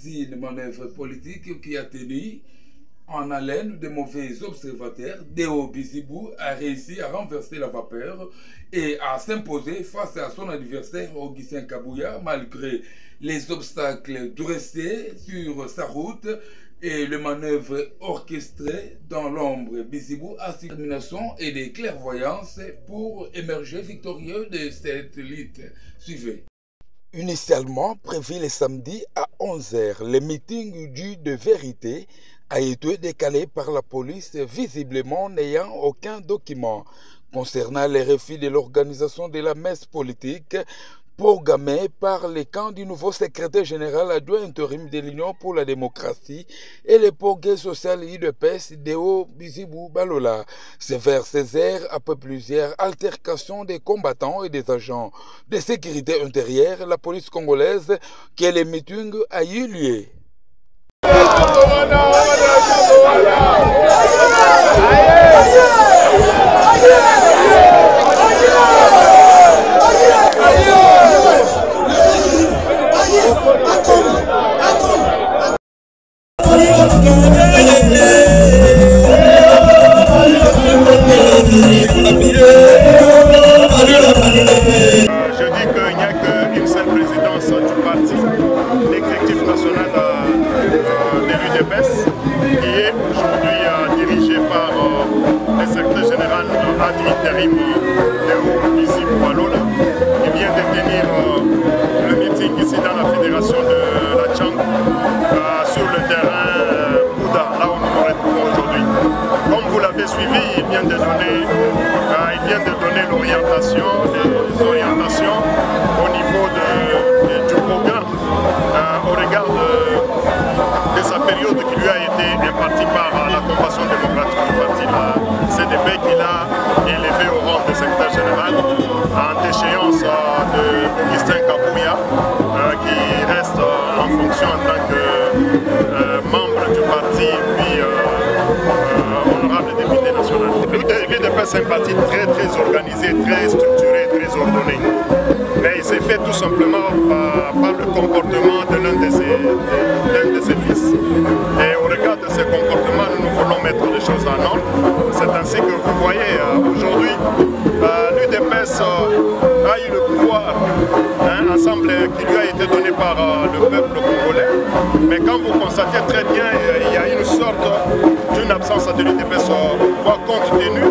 aussi une manœuvre politique qui a tenu en haleine de mauvais observateurs. Deo Bizibou a réussi à renverser la vapeur et à s'imposer face à son adversaire Augustin Kabouya malgré les obstacles dressés sur sa route et les manœuvres orchestrées dans l'ombre. Bizibou a su détermination et des clairvoyances pour émerger victorieux de cette lutte. Suivez. Initialement prévu le samedi à 11 h, le meeting du de vérité a été décalé par la police, visiblement n'ayant aucun document concernant les refus de l'organisation de la messe politique programmée par le camp du nouveau secrétaire général adjoint intérim de l'Union pour la démocratie et le progrès social UDPS Deo Bizibou Balola. C'est vers 16 h, après plusieurs altercations des combattants et des agents de sécurité intérieure, la police congolaise, que le meeting a eu lieu. Je dis qu'il n'y a qu'une seule présidence du parti, l'exécutif national de l'UDPS, qui est aujourd'hui dirigé par le secrétaire général ad intérim Deo Bizibou Balola, qui vient de tenir le meeting ici dans la fédération de la Tchang, sur le terrain Bouddha, là où nous nous retrouvons aujourd'hui. Comme vous l'avez suivi, il vient de donner l'orientation, les orientations au niveau du programme au regard de sa période qui lui a été impartie par la Convention démocratique du parti, la CDP, qu'il a élevé au rang de secrétaire général en déchéance de Augustin Kabouya, qui reste en fonction en tant que membre du parti puis honorable député national. L'UDPS est un parti très organisé, très structuré, très ordonné. Mais il s'est fait tout simplement par le comportement de l'un de ses fils. Et au regard de ce comportement, nous voulons mettre les choses en ordre. C'est ainsi que vous voyez aujourd'hui, l'UDPS a eu le pouvoir, un ensemble qui lui a été donné par le peuple congolais. Mais quand vous constatez très bien, il y a une sorte d'une absence de l'UDPS, compte tenu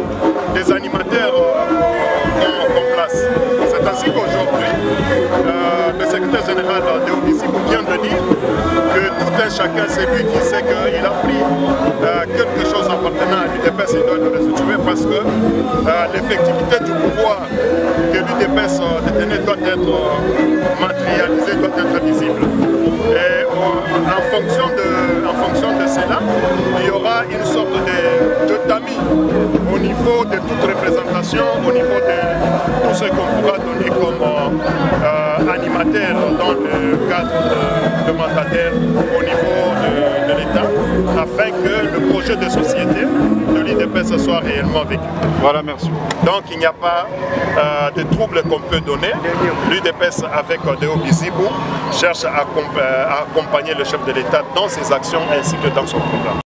des animateurs en place. C'est ainsi qu'aujourd'hui, le secrétaire général Deo Bizibou vient de dire que tout un chacun, c'est lui qui sait qu'il a pris quelque chose appartenant à l'UDPS, il doit le restituer parce que l'effectivité du pouvoir que l'UDPS détenait doit être matérialisée, doit être visible. Et en fonction de cela, il y aura une sorte de tamis au niveau de toute représentation, au niveau de tout ce qu'on pourra donner comme animateur dans le cadre de mandataire au niveau de l'État, afin que le projet de société de l'UDPS soit réellement vécu. Voilà, merci. Donc il n'y a pas de trouble qu'on peut donner. L'UDPS avec Deo Bizibou cherche à accompagner le chef de l'État dans ses actions ainsi que dans son programme.